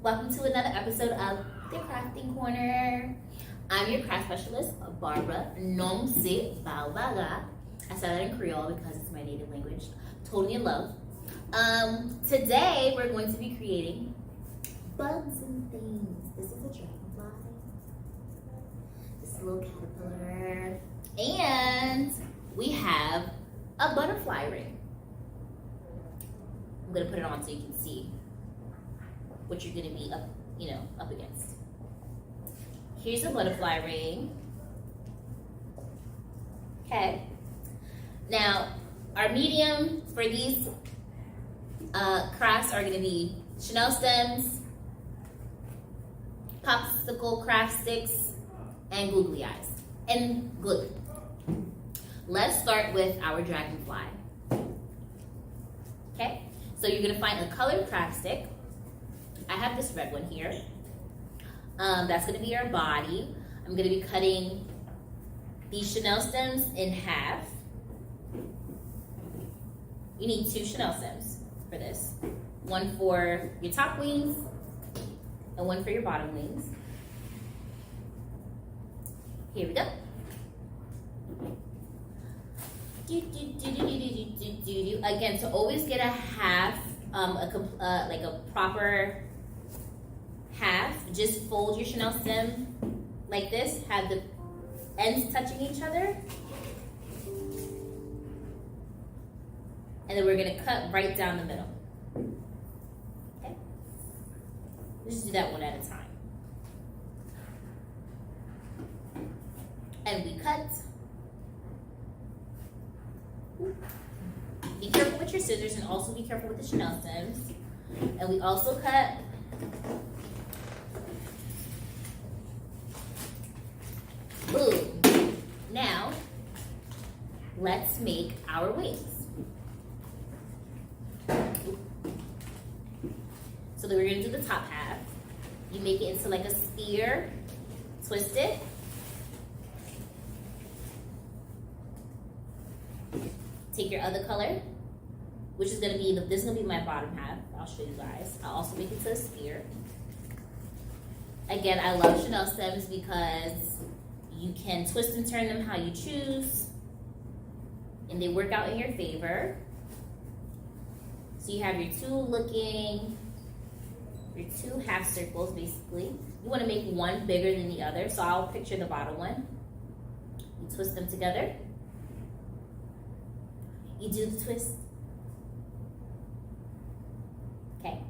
Welcome to another episode of The Crafting Corner. I'm your craft specialist, Barbara Nomse Balbaga. I said that in Creole because it's my native language. Totally in love. Today we're going to be creating bugs and things. This is a dragonfly. This is a little caterpillar. And we have a butterfly ring. I'm gonna put it on so you can see what you're gonna be up against. Here's a butterfly ring. Okay. Now, our medium for these crafts are gonna be Chenille stems, popsicle craft sticks, and googly eyes, and glue. Let's start with our dragonfly. Okay, so you're gonna find a colored craft stick. I have this red one here. That's gonna be our body. I'm gonna be cutting these Chenille stems in half. You need 2 Chenille stems for this. One for your top wings and one for your bottom wings. Here we go. Again, to always get a half, like a proper half, just fold your Chenille stem like this, have the ends touching each other. And then we're gonna cut right down the middle. Okay? Let's just do that one at a time. And we cut. Be careful with your scissors and also be careful with the Chenille stems. And we also cut. Boom. Now, let's make our wings. So then we're gonna do the top half. You make it into like a sphere, twist it. Take your other color, which is gonna be, this is gonna be my bottom half. I'll show you guys. I'll also make it to a sphere. Again, I love Chenille stems because you can twist and turn them how you choose, and they work out in your favor. So you have your two half circles, basically. You wanna make one bigger than the other, so I'll picture the bottom one. You twist them together. You do the twist. Okay.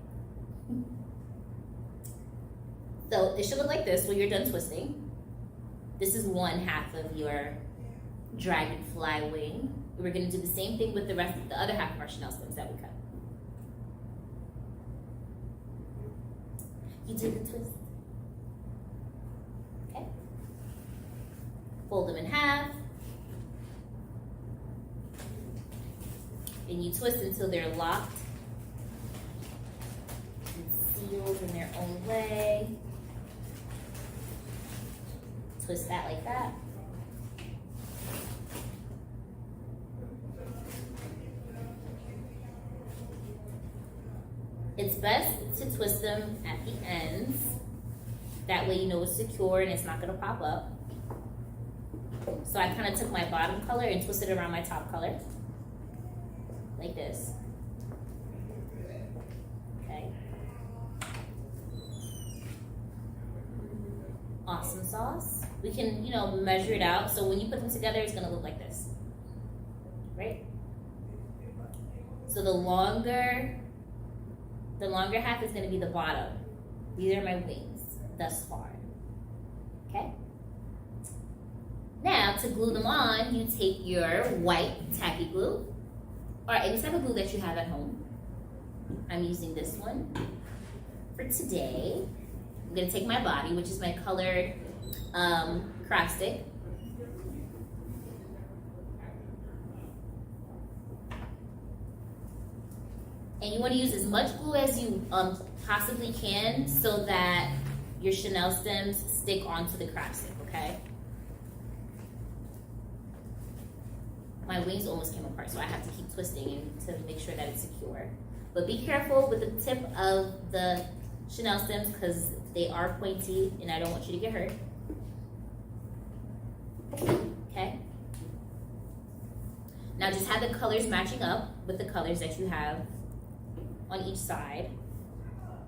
So it should look like this when you're done twisting. This is one half of your dragonfly wing. We're gonna do the same thing with the other half of our Chenille stems that we cut. You do the twist. Okay. Fold them in half. And you twist until they're locked and sealed in their own way. Twist that like that. It's best to twist them at the ends. That way you know it's secure and it's not gonna pop up. So I kind of took my bottom color and twisted it around my top color. Like this. Okay. Awesome sauce. We can, measure it out. So when you put them together, it's gonna look like this. Right? So the longer half is gonna be the bottom. These are my wings thus far. Okay? Now to glue them on, you take your white tacky glue, or any type of glue that you have at home. I'm using this one for today. I'm gonna take my body, which is my colored craft stick. And you wanna use as much glue as you possibly can so that your Chenille stems stick onto the craft stick, okay? My wings almost came apart, so I have to keep twisting to make sure that it's secure. But be careful with the tip of the chenille stems because they are pointy and I don't want you to get hurt. Okay? Now just have the colors matching up with the colors that you have on each side.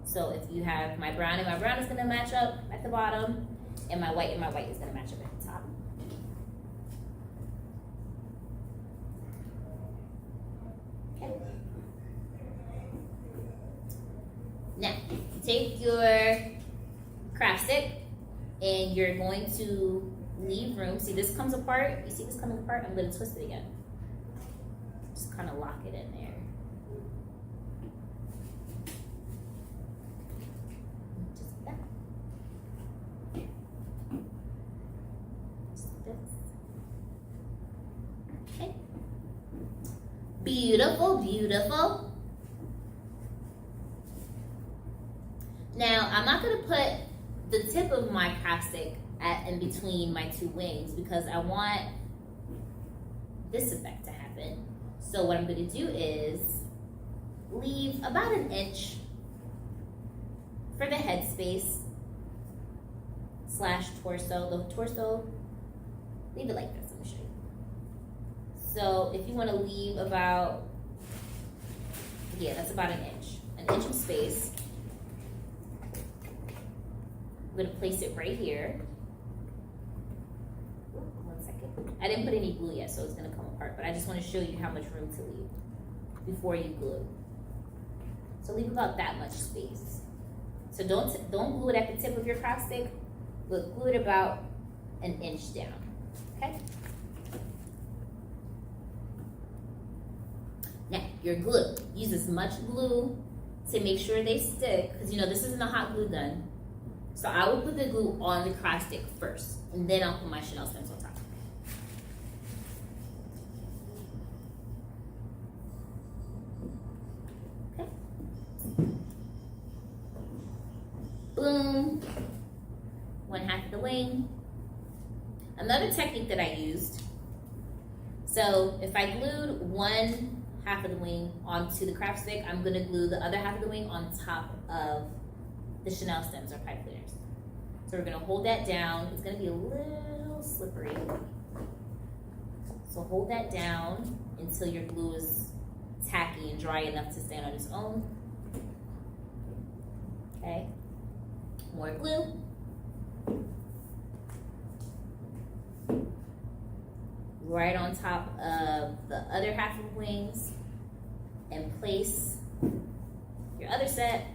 So if you have my brown and my brown is gonna match up at the bottom, and my white is gonna match up at the top. Okay. Now, take your craft stick and you're going to leave room. See, this comes apart. You see this coming apart? I'm gonna twist it again. Just kind of lock it in there. Just that. Just this. Okay. Beautiful, beautiful. Now, I'm not gonna put the tip of my craft stick in between my two wings because I want this effect to happen. So what I'm going to do is leave about an inch for the head space / torso. The torso, leave it like this. Let me show you. So if you want to leave about, yeah, that's about an inch of space. I'm going to place it right here. I didn't put any glue yet, so it's gonna come apart, but I just want to show you how much room to leave before you glue. So leave about that much space. So don't glue it at the tip of your craft stick, but glue it about an inch down, okay? Now, your glue. Use as much glue to make sure they stick, because you know this isn't a hot glue gun. So I will put the glue on the craft stick first, and then I'll put my chenille stems on top. Boom, 1/2 of the wing. Another technique that I used, so if I glued 1/2 of the wing onto the craft stick, I'm gonna glue the other half of the wing on top of the chenille stems or pipe cleaners. So we're gonna hold that down. It's gonna be a little slippery. So hold that down until your glue is tacky and dry enough to stand on its own. Okay. More glue. Right on top of the other half of wings, and place your other set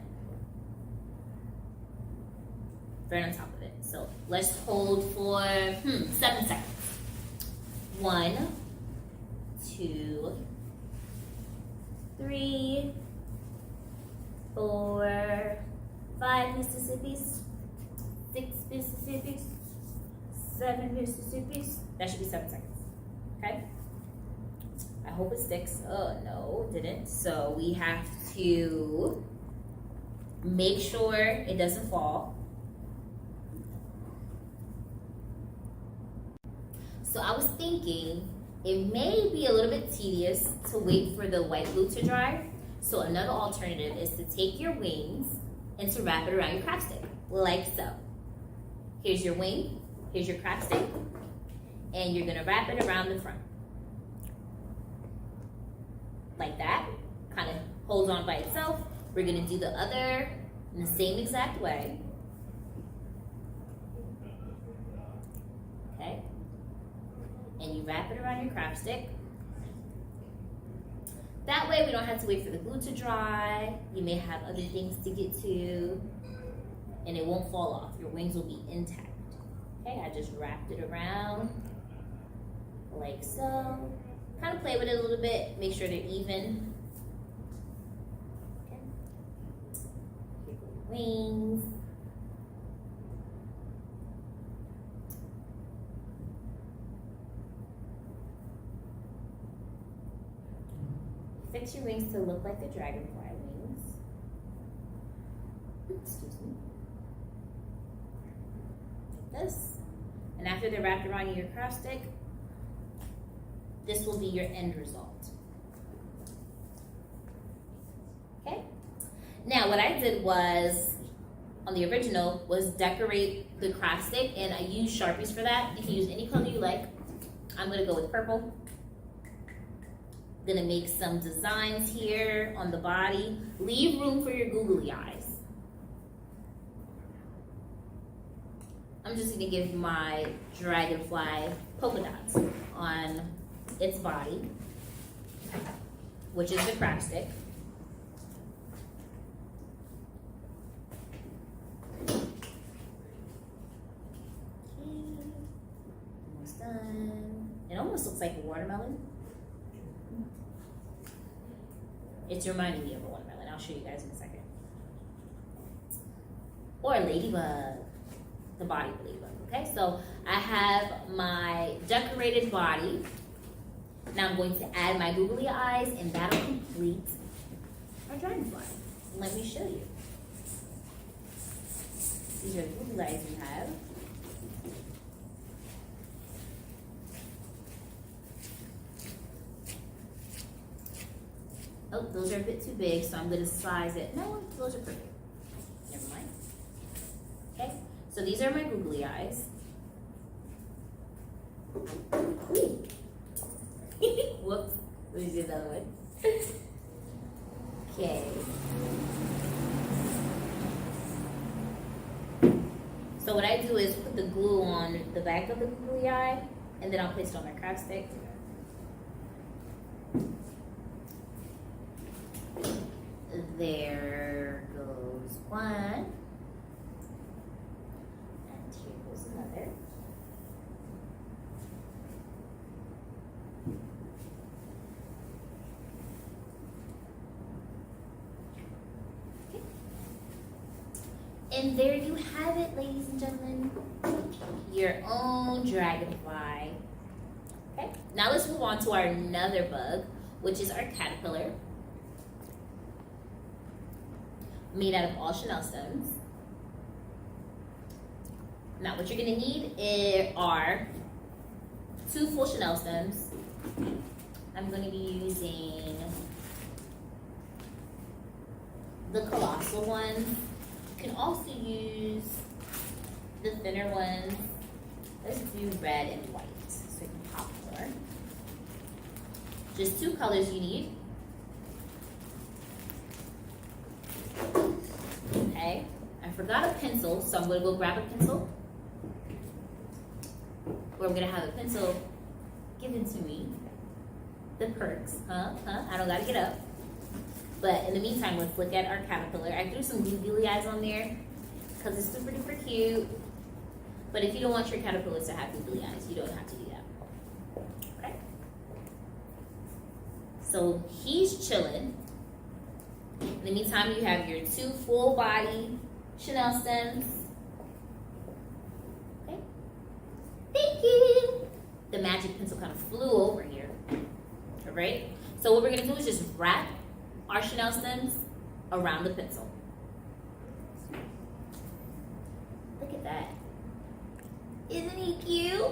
right on top of it. So let's hold for 7 seconds. 1, 2, 3, 4, 5 Mississippis, 6 Mississippis, 7 Mississippis. That should be 7 seconds. Okay? I hope it sticks. Oh no, it didn't. So we have to make sure it doesn't fall. So I was thinking it may be a little bit tedious to wait for the white glue to dry. So another alternative is to take your wings and to wrap it around your craft stick, like so. Here's your wing, here's your craft stick, and you're gonna wrap it around the front. Like that, kind of holds on by itself. We're gonna do the other in the same exact way. Okay, and you wrap it around your craft stick. That way we don't have to wait for the glue to dry. You may have other things to get to, and it won't fall off. Your wings will be intact. Okay, I just wrapped it around like so. Kind of play with it a little bit, make sure they're even. Okay. Here go the wings. Fix your wings to look like the dragonfly wings. Excuse me. Like this. And after they're wrapped around your craft stick, this will be your end result. Okay? Now what I did was on the original was decorate the craft stick, and I use Sharpies for that. You can use any color you like. I'm gonna go with purple. Gonna make some designs here on the body. Leave room for your googly eyes. I'm just gonna give my dragonfly polka dots on its body, which is the craft stick. Okay, almost done. It almost looks like a watermelon. It's reminding me of a watermelon. I'll show you guys in a second. Or a ladybug. The body of a ladybug. Okay, so I have my decorated body. Now I'm going to add my googly eyes, and that'll complete our dragonfly. Let me show you. These are the googly eyes we have. Oh, those are a bit too big, so I'm going to size it. No, those are perfect. Never mind. Okay, so these are my googly eyes. Whoops, let me do the other one. Okay. So what I do is put the glue on the back of the googly eye, and then I'll place it on my craft stick. There goes one. And here goes another. Okay. And there you have it, ladies and gentlemen. Your own dragonfly. Okay. Now let's move on to our another bug, which is our caterpillar. Made out of all Chenille stems. Now what you're gonna need are 2 full Chenille stems. I'm gonna be using the colossal ones. You can also use the thinner ones. Let's do red and white so you can pop more. Just 2 colors you need. Okay, I forgot a pencil, so I'm going to go grab a pencil. Or I'm going to have a pencil given to me. The perks, I don't got to get up. But in the meantime, let's look at our caterpillar. I threw some googly eyes on there because it's super duper cute. But if you don't want your caterpillars to have googly eyes, you don't have to do that. Okay. So he's chilling. In the meantime, you have your 2 full body Chenille stems. Okay. Thank you. The magic pencil kind of flew over here. All right. So what we're going to do is just wrap our Chenille stems around the pencil. Look at that. Isn't he cute?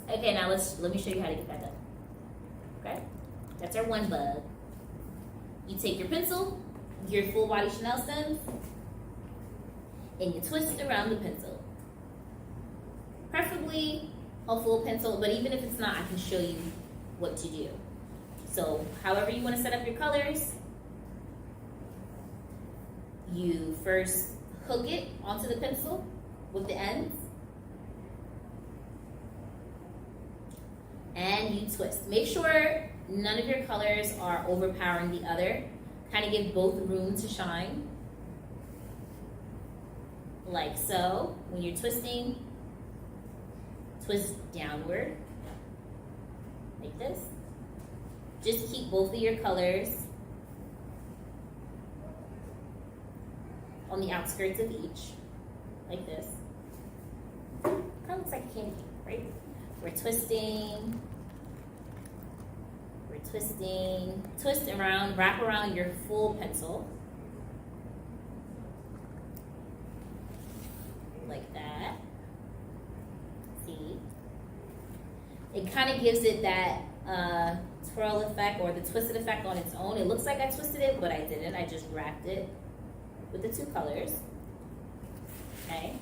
Okay, now let me show you how to get that done. Okay? That's our one bug. You take your pencil, your full body Chenille stems, and you twist it around the pencil. Preferably a full pencil, but even if it's not, I can show you what to do. So however you want to set up your colors, you first hook it onto the pencil with the ends, and you twist. Make sure none of your colors are overpowering the other. Kind of give both room to shine. Like so. When you're twisting, twist downward. Like this. Just keep both of your colors on the outskirts of each. Like this. Kind of looks like a candy cane, right? We're twisting. Twisting, twist around, wrap around your full pencil. Like that. See? It kind of gives it that twirl effect or the twisted effect on its own. It looks like I twisted it, but I didn't. I just wrapped it. with the two colors. Okay.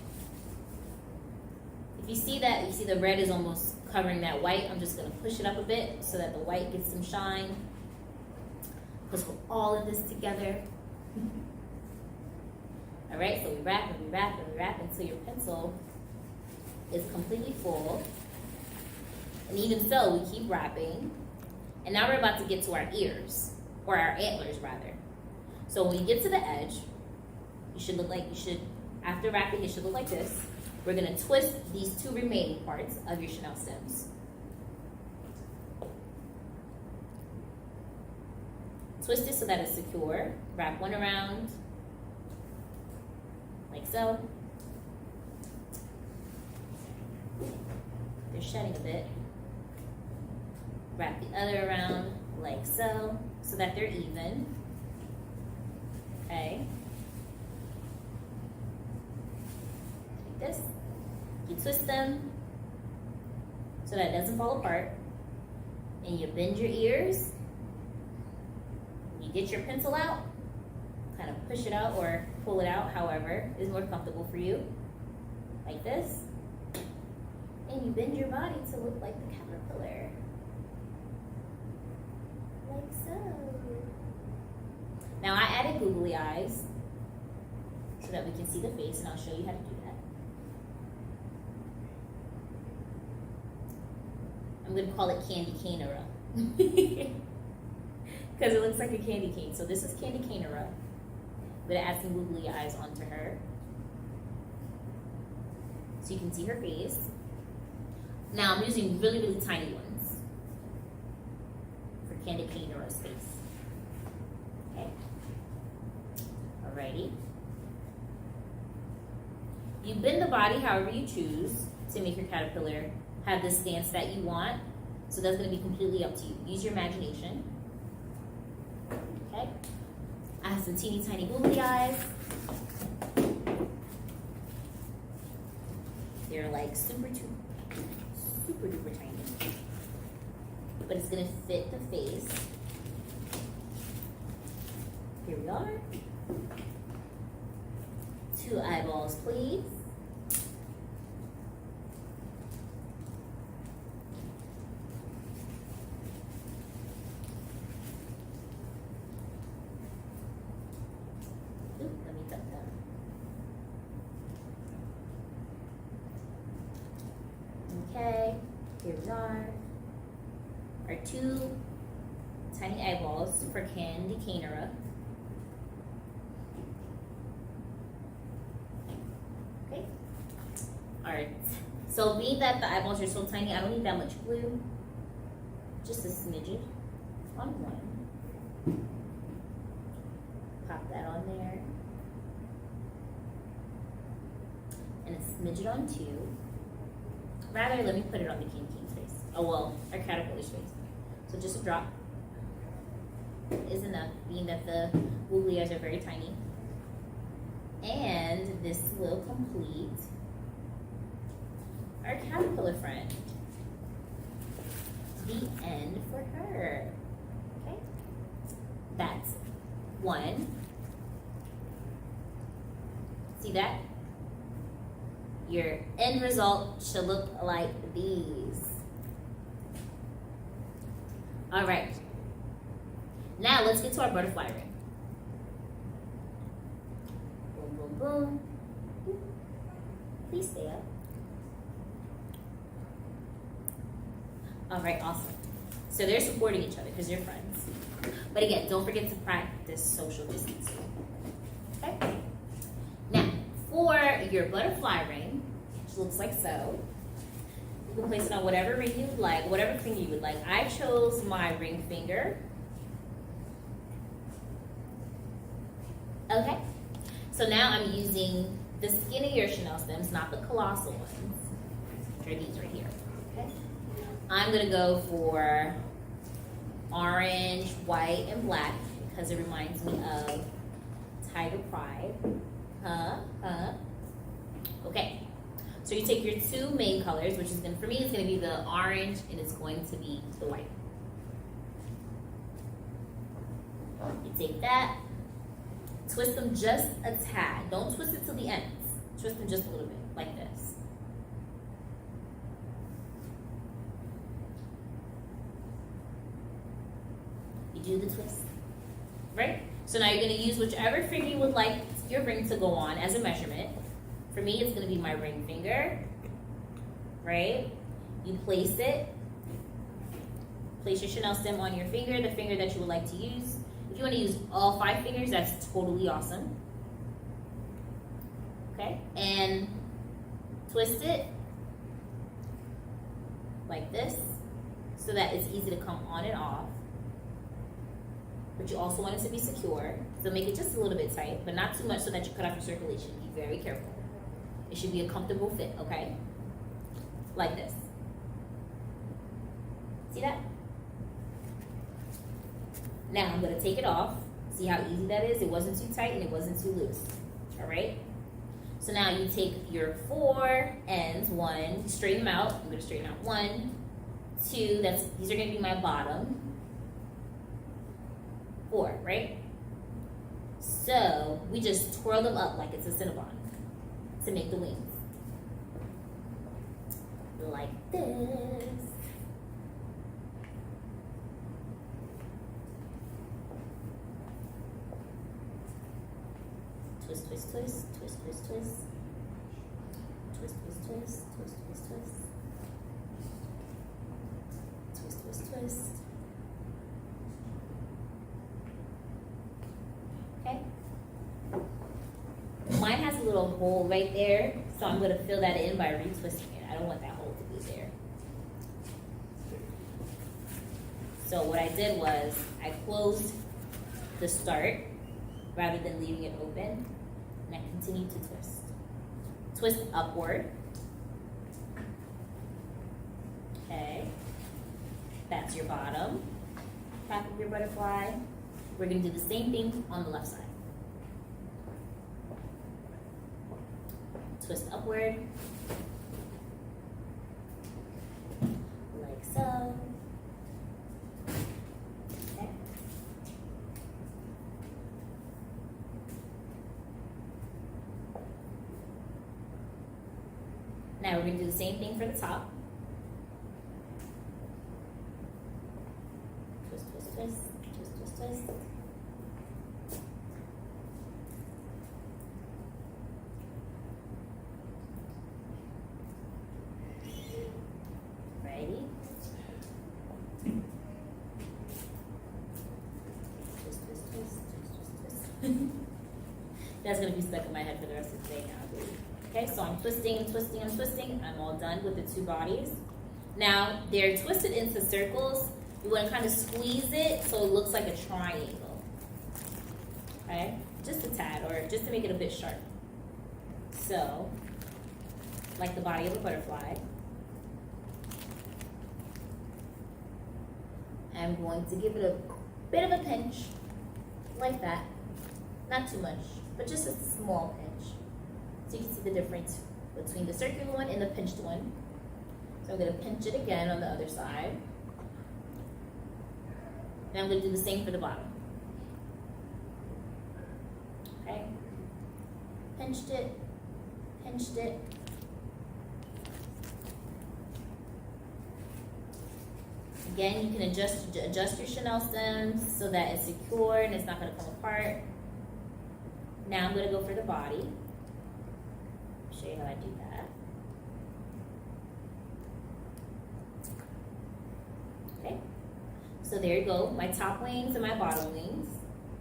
If you see that, you see the red is almost covering that white. I'm just gonna push it up a bit so that the white gets some shine. Because we're all in this together. All right, so we wrap and we wrap and we wrap until your pencil is completely full. And even so, we keep wrapping. And now we're about to get to our ears, or our antlers rather. So when you get to the edge, after wrapping, it should look like this. We're gonna twist these two remaining parts of your Chenille stems. Twist it so that it's secure. Wrap one around, like so. They're shedding a bit. Wrap the other around, like so that they're even. Okay. Like this. You twist them so that it doesn't fall apart. And you bend your ears. You get your pencil out, kind of push it out or pull it out, however is more comfortable for you. Like this. And you bend your body to look like the caterpillar. Like so. Now I added googly eyes so that we can see the face, and I'll show you how to do that. I'm going to call it candy canera. Because it looks like a candy cane. So this is candy canera. I'm going to add some googly eyes onto her. So you can see her face. Now I'm using really, really tiny ones for candy canera's face. Okay. Alrighty. You bend the body however you choose to make your caterpillar have the stance that you want. So that's going to be completely up to you. Use your imagination. Okay. I have some teeny tiny googly eyes. They're like super duper tiny. But it's going to fit the face. Here we are. 2 eyeballs, please. Let me tuck that. Okay, here we are. Our 2 tiny eyeballs for candy canera. Okay. Alright. So being that the eyeballs are so tiny, I don't need that much glue. Just a smidgen on one. Pop that on there. And a smidgen on 2. Rather, let me put it on the King King's face. Oh well, our caterpillar's face. So just a drop is enough, being that the googly eyes are very tiny. And this will complete our caterpillar friend. The end for her. Okay? That's 1. See that? Your end result should look like these. All right. Now let's get to our butterfly ring. Boom, boom, boom. Please stay up. All right, awesome. So they're supporting each other because they're friends. But again, don't forget to practice social distancing. Okay? Now, for your butterfly ring, which looks like so, you can place it on whatever ring you would like, whatever finger you would like. I chose my ring finger. Okay? So now I'm using the skinnier Chenille stems, not the colossal ones, which are these right here. Okay? I'm going to go for orange, white, and black because it reminds me of Tiger Pride. Okay. So you take your 2 main colors, which is going to, for me, it's going to be the orange and it's going to be the white. You take that, Twist them just a tad. Don't twist it to the ends. Twist them just a little bit, like this. You do the twist, right? So now you're gonna use whichever finger you would like your ring to go on as a measurement. For me, it's gonna be my ring finger, right? You place it. Place your Chenille stem on your finger, the finger that you would like to use. If you want to use all 5 fingers, that's totally awesome. Okay, and twist it like this so that it's easy to come on and off. But you also want it to be secure, so make it just a little bit tight, but not too much so that you cut off your circulation. Be very careful. It should be a comfortable fit, okay? Like this. See that? Now I'm gonna take it off. See how easy that is? It wasn't too tight and it wasn't too loose. All right? So now you take your 4 ends, straighten them out. I'm gonna straighten out 1, 2, these are gonna be my bottom. 4, right? So we just twirl them up like it's a Cinnabon to make the wings. Like this. Twist, twist, twist, twist, twist, twist. Twist, twist, twist, twist, twist, twist. Twist, twist, twist. Okay. Mine has a little hole right there, so I'm going to fill that in by retwisting it. I don't want that hole to be there. So what I did was I closed the start rather than leaving it open, and I continued to twist. Twist upward. Okay. That's your bottom half of your butterfly. We're going to do the same thing on the left side. Twist upward, like so. Okay. Now we're going to do the same thing for the top. Twist, twist, twist, twist, twist, twist. That's going to be stuck in my head for the rest of the day now. Okay, so I'm twisting and twisting and twisting. I'm all done with the 2 bodies. Now, they're twisted into circles. You want to kind of squeeze it so it looks like a triangle. Okay, just a tad, or just to make it a bit sharp. So, like the body of a butterfly. I'm going to give it a bit of a pinch, like that. Not too much, but just a small pinch. So you can see the difference between the circular one and the pinched one. So I'm going to pinch it again on the other side. And I'm going to do the same for the bottom. Okay. Pinched it, pinched it. Again, you can adjust your Chenille stems so that it's secure and it's not going to come apart. Now I'm going to go for the body. Show you how I do that. Okay. So there you go. My top wings and my bottom wings.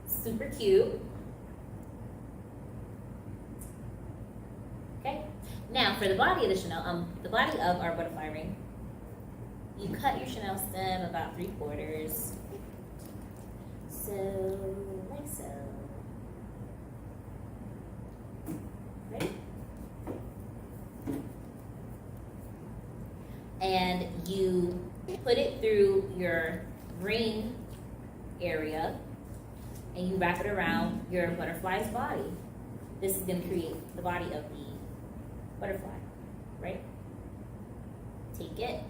Super cute. Okay. Now for the body of the Chenille, the body of our butterfly ring, you cut your Chenille stem about 3/4. So like so. Ready? And you put it through your ring area and you wrap it around your butterfly's body. This is going to create the body of the butterfly, right? Take it,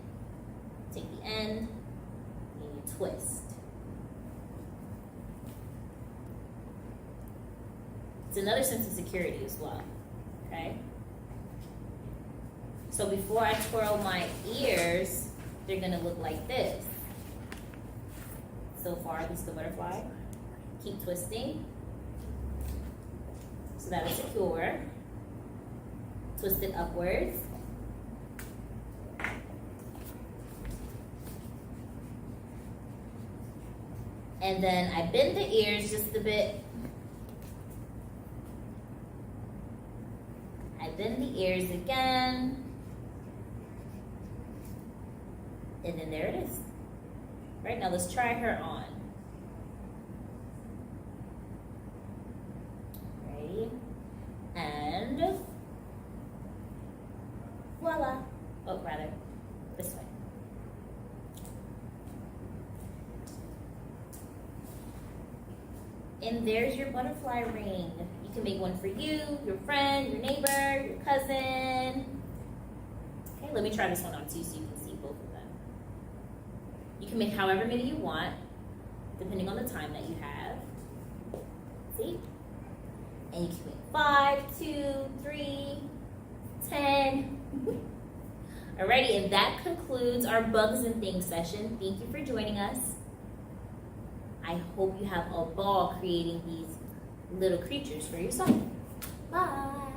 take the end, and you twist. another sense of security as well, okay? So before I twirl my ears, they're gonna look like this. So far, this is the butterfly. Keep twisting so that it's secure. Twist it upwards. And then I bend the ears just a bit. I bend the ears again. And then there it is. Right, now let's try her on. Ready? And voila. Oh, rather, this way. And there's your butterfly ring. You can make one for you, your friend, your neighbor, your cousin. Okay, let me try this one on too so you can see both of them. You can make however many you want, depending on the time that you have. See? And you can make 5, 2, 3, 10. Alrighty, and that concludes our bugs and things session. Thank you for joining us. I hope you have a ball creating these little creatures for yourself. Bye.